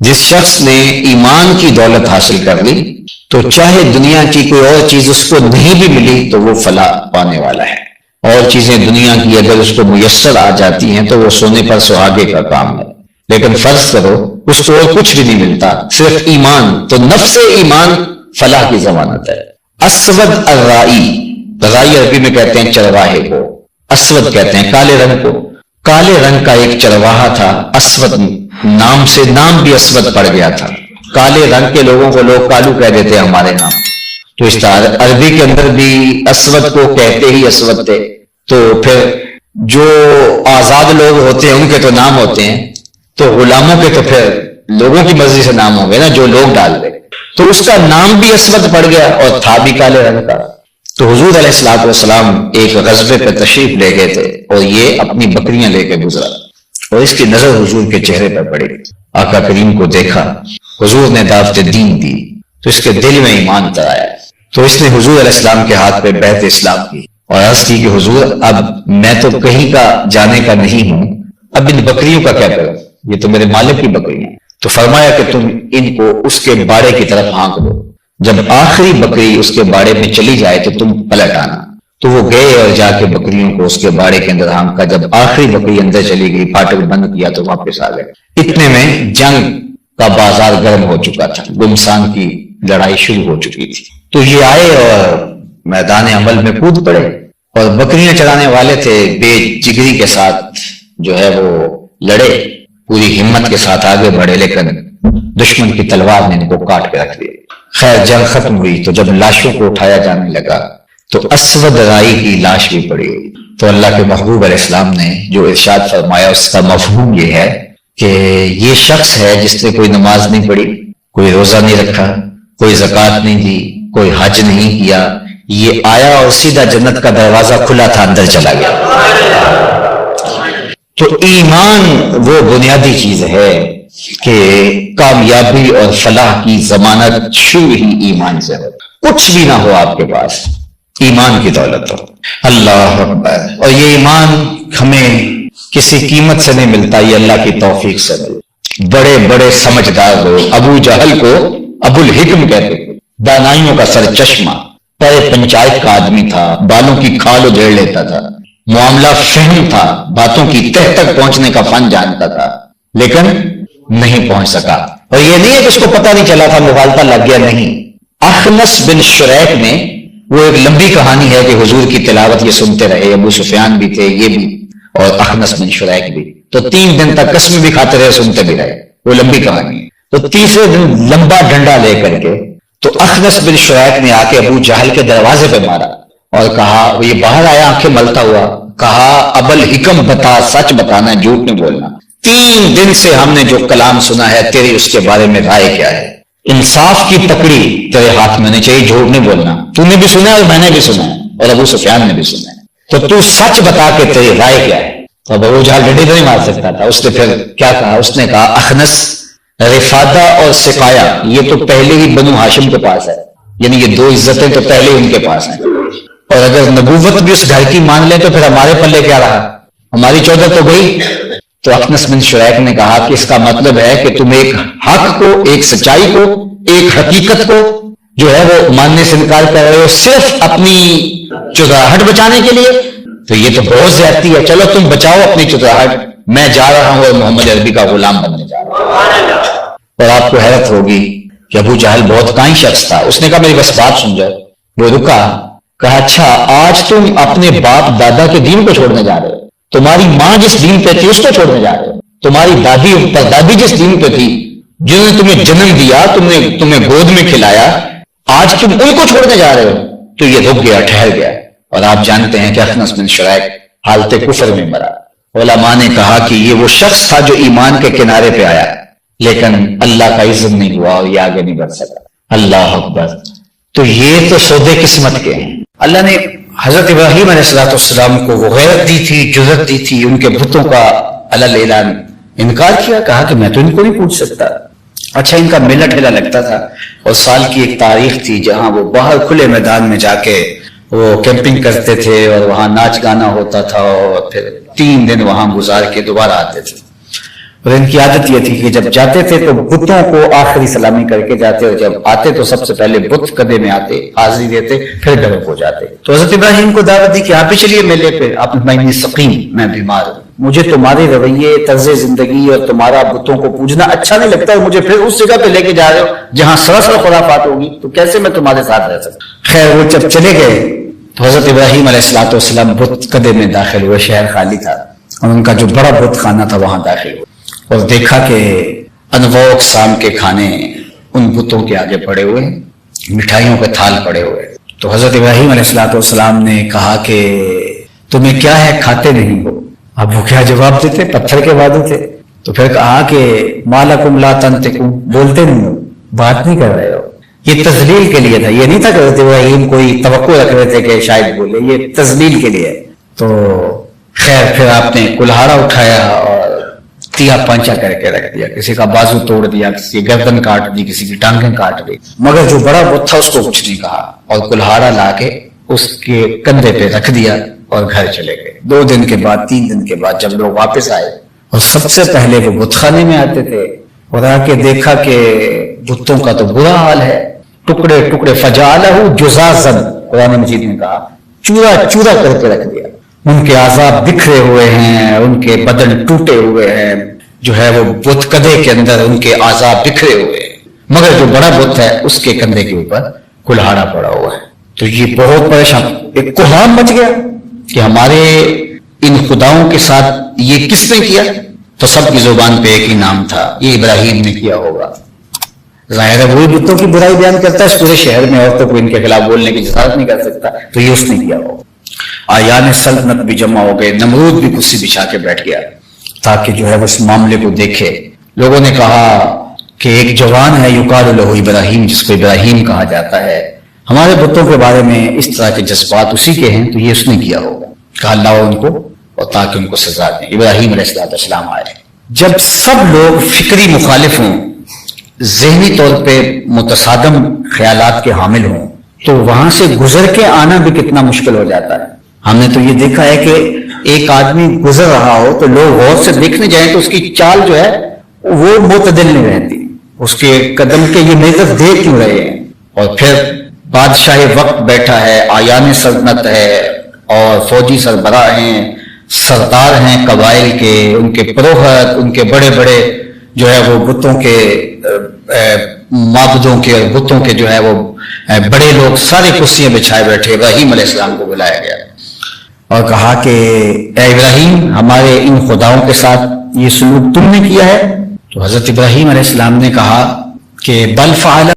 جس شخص نے ایمان کی دولت حاصل کر لی تو چاہے دنیا کی کوئی اور چیز اس کو نہیں بھی ملی تو وہ فلاح پانے والا ہے. اور چیزیں دنیا کی اگر اس کو میسر آ جاتی ہیں تو وہ سونے پر سہاگے کا کام ہے. لیکن فرض کرو اس کو اور کچھ بھی نہیں ملتا، صرف ایمان، تو نفس ایمان فلاح کی ضمانت ہے. اسود الرائی، رائی عربی میں کہتے ہیں چرواہے کو، اسود کہتے ہیں کالے رنگ کو. کالے رنگ کا ایک چرواہا تھا، اسود نام سے، نام بھی اسود پڑ گیا تھا. کالے رنگ کے لوگوں کو لوگ کالو کہہ دیتے ہیں ہمارے نام، تو اس طرح عربی کے اندر بھی اسود کو کہتے ہی اسود تھے. تو پھر جو آزاد لوگ ہوتے ہیں ان کے تو نام ہوتے ہیں، تو غلاموں کے تو پھر لوگوں کی مرضی سے نام ہوں گے نا، جو لوگ ڈال دیں. تو اس کا نام بھی اسود پڑ گیا اور تھا بھی کالے رنگ کا. تو حضور علیہ الصلوۃ والسلام ایک غزوے پہ تشریف لے گئے تھے اور یہ اپنی بکریاں لے کے گزرا اور اس کی نظر حضور کے چہرے پر پڑی. آقا کریم کو دیکھا، حضور نے دعوت دین دی تو اس کے دل میں ایمان تر آیا. تو اس نے حضور علیہ السلام کے ہاتھ پہ بیعت اسلام کی اور عرض کی کہ حضور اب میں تو کہیں کا جانے کا نہیں ہوں، اب ان بکریوں کا کیا کروں، یہ تو میرے مالک کی بکریاں ہیں. تو فرمایا کہ تم ان کو اس کے باڑے کی طرف ہانک دو، جب آخری بکری اس کے باڑے میں چلی جائے تو تم پلٹ آنا. تو وہ گئے اور جا کے بکریوں کو اس کے باڑے کے اندر ہانکا. جب آخری بکری اندر چلی گئی، پھاٹک بند کیا تو واپس آ گئے. اتنے میں جنگ کا بازار گرم ہو چکا تھا، گمسان کی لڑائی شروع ہو چکی تھی. تو یہ آئے اور میدان عمل میں کود پڑے اور بکریاں چرانے والے تھے، بے جگری کے ساتھ جو ہے وہ لڑے، پوری ہمت کے ساتھ آگے بڑھے، لیکن دشمن کی تلوار نے ان کو کاٹ کے رکھ دیا. خیر جنگ ختم ہوئی تو جب لاشوں کو اٹھایا جانے لگا تو اسود رائی کی لاش بھی پڑی ہوئی. تو اللہ کے محبوب علیہ السلام نے جو ارشاد فرمایا اس کا مفہوم یہ ہے کہ یہ شخص ہے جس نے کوئی نماز نہیں پڑھی، کوئی روزہ نہیں رکھا، کوئی زکوٰۃ نہیں دی، کوئی حج نہیں کیا، یہ آیا اور سیدھا جنت کا دروازہ کھلا تھا اندر چلا گیا. تو ایمان وہ بنیادی چیز ہے کہ کامیابی اور فلاح کی ضمانت شروع ہی ایمان سے ہو. کچھ بھی نہ ہو آپ کے پاس، ایمان کی دولت ہو. اللہ اکبر. اور یہ ایمان ہمیں کسی قیمت سے نہیں ملتا، یہ اللہ کی توفیق سے ملتا. بڑے بڑے سمجھدار لوگ، ابو جہل کو ابو الحکم کہتے تھے، دانائیوں کا سر چشمہ، پے پنچایت کا آدمی تھا، بالوں کی کھال ادھیڑ لیتا تھا، معاملہ فہم تھا، باتوں کی تہ تک پہنچنے کا فن جانتا تھا، لیکن نہیں پہنچ سکا. اور یہ نہیں ہے کہ اس کو پتہ نہیں چلا تھا، مغالطہ لگ گیا، نہیں. اخنس بن شریک نے، وہ ایک لمبی کہانی ہے کہ حضور کی تلاوت یہ سنتے رہے، ابو سفیان بھی تھے، یہ بھی، اور اخنس بن شریک بھی. تو 3 دن تک قسم بھی کھاتے رہے، سنتے بھی رہے. وہ لمبی کہانی ہے. تو تیسرے دن لمبا ڈنڈا لے کر کے تو اخنس بن شریک نے آ کے ابو جہل کے دروازے پہ مارا اور کہا، یہ باہر آیا آنکھیں ملتا ہوا، کہا ابو الحکم بتا، سچ بتانا، جھوٹ نہیں بولنا. 3 دن سے ہم نے جو کلام سنا ہے تیری اس کے بارے میں رائے کیا ہے؟ انصاف کی پکڑی تیرے ہاتھ میں ہونی چاہیے، جھوٹ نہیں بولنا. تو نے بھی سنا ہے اور میں نے بھی سنا ہے اور ابو سفیان نے بھی سنا ہے، تو سچ بتا کے تیری رائے کیا ہے؟ تو ابو جہل ڈنڈے تو نہیں مار سکتا تھا. اس نے پھر کیا کہا؟ اس نے کہا اخنس، رفادہ اور سقایا یہ تو پہلے ہی بنو ہاشم کے پاس ہے، یعنی یہ 2 عزتیں تو پہلے ہی ان کے پاس ہیں، اور اگر نبوت بھی اس گھر کی مان لیں تو پھر ہمارے پلے کیا رہا، ہماری چودہ تو گئی. تو اخنس بن شریک نے کہا کہ اس کا مطلب ہے کہ تم ایک حق کو، ایک سچائی کو، ایک حقیقت کو جو ہے وہ ماننے سے انکار کر رہے ہو صرف اپنی چودراہٹ بچانے کے لیے. تو یہ تو بہت زیادتی ہے. چلو تم بچاؤ اپنی چودراہٹ، میں جا رہا ہوں اور محمد عربی کا غلام بننے جا رہا ہوں. اور آپ کو حیرت ہوگی کہ ابو جہل بہت کائن شخص تھا. اس نے کہا میری بس بات سن جاؤ. وہ رکا، کہا اچھا آج تم اپنے باپ دادا کے دین کو چھوڑنے جا رہے ہو، تمہاری ماں جس دین پہ تھی اس کو چھوڑنے جا رہے ہو، تمہاری دادی پردادی جس دین پہ تھی، جنہوں نے تمہیں جنم دیا، تمہیں گود میں کھلایا، آج تم ان کو چھوڑنے جا رہے ہو. تو یہ رک گیا، ٹھہر گیا. اور آپ جانتے ہیں کہ اخنس بن شریک حالت کفر میں مرا. علماء نے کہا کہ یہ وہ شخص تھا جو ایمان کے کنارے پہ آیا لیکن اللہ کا اذن نہیں ہوا اور یہ آگے نہیں بڑھ سکا. اللہ اکبر. تو یہ تو سودے قسمت کے ہیں. اللہ نے حضرت ابراہیم علیہ السلام کو وہ غیرت دی تھی، جرأت دی تھی، ان کے بتوں کا علل اعلان انکار کیا، کہا کہ میں تو ان کو نہیں پوچھ سکتا. اچھا ان کا میلہ ٹھیلا لگتا تھا اور سال کی ایک تاریخ تھی جہاں وہ باہر کھلے میدان میں جا کے وہ کیمپنگ کرتے تھے اور وہاں ناچ گانا ہوتا تھا اور پھر 3 دن وہاں گزار کے دوبارہ آتے تھے. اور ان کی عادت یہ تھی کہ جب جاتے تھے تو بتوں کو آخری سلامی کر کے جاتے، اور جب آتے تو سب سے پہلے بت قدے میں آتے، حاضری دیتے، پھر گھر کو جاتے۔ تو حضرت ابراہیم کو دعوت دی کہ آپ بھی چلیے میلے پہ۔ آپ نے فرمایا سقیم، میں بیمار ہوں، مجھے تمہارے رویے، طرز زندگی اور تمہارا بتوں کو پوجنا اچھا نہیں لگتا، اور مجھے پھر اس جگہ پہ لے کے جا رہے ہو جہاں سراسر خرافات ہوگی، تو کیسے میں تمہارے ساتھ رہ سکتا۔ خیر وہ جب چلے گئے تو حضرت ابراہیم علیہ الصلوۃ والسلام بت قدے میں داخل ہوئے، شہر خالی تھا، اور ان کا جو بڑا بت خانہ تھا وہاں داخل ہوئے، اور دیکھا کہ انواع اقسام کے کھانے ان بتوں کے آگے پڑے ہوئے، مٹھائیوں کے تھال پڑے ہوئے۔ تو حضرت ابراہیم علیہ الصلوۃ والسلام نے کہا کہ تمہیں کیا ہے، کھاتے نہیں ہو؟ اب وہ کیا جواب دیتے، پتھر کے وعدے تھے۔ تو پھر کہا کہ مالکم لا تنطقون، بولتے نہیں ہو، بات نہیں کر رہے ہو۔ یہ تذلیل کے لیے تھا، یہ نہیں تھا کہ حضرت ابراہیم کوئی توقع رکھ رہے تھے کہ شاید بولے، یہ تذلیل کے لیے۔ تو خیر پھر آپ نے کلہاڑا اٹھایا اور تیا پانچا کر کے رکھ دیا، کسی کا بازو توڑ دیا، کسی کی گردن کاٹ دی، کسی کی ٹانگیں کاٹ دی، مگر جو بڑا بت تھا اس کو کچھ نہیں کہا، اور کلہاڑا لا کے اس کے کندھے پہ رکھ دیا اور گھر چلے گئے۔ 2 دن کے بعد 3 دن کے بعد جب لوگ واپس آئے، اور سب سے پہلے وہ بت خانے میں آتے تھے، اور آ کے دیکھا کہ بتوں کا تو برا حال ہے، ٹکڑے ٹکڑے، فجعلہ جزازا، قرآن مجید نے کہا چورا چورا کر کے رکھ دیا۔ ان کے اعضاء بکھرے ہوئے ہیں، ان کے بدن ٹوٹے ہوئے ہیں، جو ہے وہ بت قدے کے اندر ان کے اعضاء بکھرے ہوئے ہیں، مگر جو بڑا بت ہے اس کے کندھے کے اوپر کلہاڑا پڑا ہوا ہے۔ تو یہ بہت پریشان، ایک کوہام مچ گیا کہ ہمارے ان خداؤں کے ساتھ یہ کس نے کیا؟ تو سب کی زبان پہ ایک ہی نام تھا، یہ ابراہیم نے کیا ہوگا۔ ظاہر ہے وہی بتوں کی برائی بیان کرتا ہے، اس پورے شہر میں اور تو کوئی ان کے خلاف بولنے کی جسارت نہیں کر سکتا، تو یہ اس نے کیا ہوگا۔ آیان سلطنت بھی جمع ہو گئے، نمرود بھی کرسی بچھا کے بیٹھ گیا تاکہ جو ہے اس معاملے کو دیکھے۔ لوگوں نے کہا کہ ایک جوان ہے یقال لہ ابراہیم، جس کو ابراہیم کہا جاتا ہے، ہمارے بتوں کے بارے میں اس طرح کے جذبات اسی کے ہیں، تو یہ اس نے کیا ہوگا۔ کہا لاؤ ان کو، اور تاکہ ان کو سزا دیں۔ ابراہیم علیہ السلام آئے۔ جب سب لوگ فکری مخالف ہوں، ذہنی طور پہ متصادم خیالات کے حامل ہوں، تو وہاں سے گزر کے آنا بھی کتنا مشکل ہو جاتا ہے۔ ہم نے تو یہ دیکھا ہے کہ ایک آدمی گزر رہا ہو تو لوگ غور سے دیکھنے جائیں تو اس کی چال جو ہے وہ معتدل نہیں رہتی، اس کے قدم کے یہ میری طرف دیکھ کیوں رہے ہیں۔ اور پھر بادشاہ وقت بیٹھا ہے، آیان سلطنت ہے، اور فوجی سربراہ ہیں، سردار ہیں قبائل کے، ان کے پروہت، ان کے بڑے بڑے جو ہے وہ بتوں کے معبودوں کے اور بتوں کے جو ہے وہ بڑے لوگ سارے کرسیاں بچھائے بیٹھے۔ ابراہیم علیہ السلام کو بلایا گیا اور کہا کہ اے ابراہیم، ہمارے ان خداؤں کے ساتھ یہ سلوک تم نے کیا ہے؟ تو حضرت ابراہیم علیہ السلام نے کہا کہ بل فعل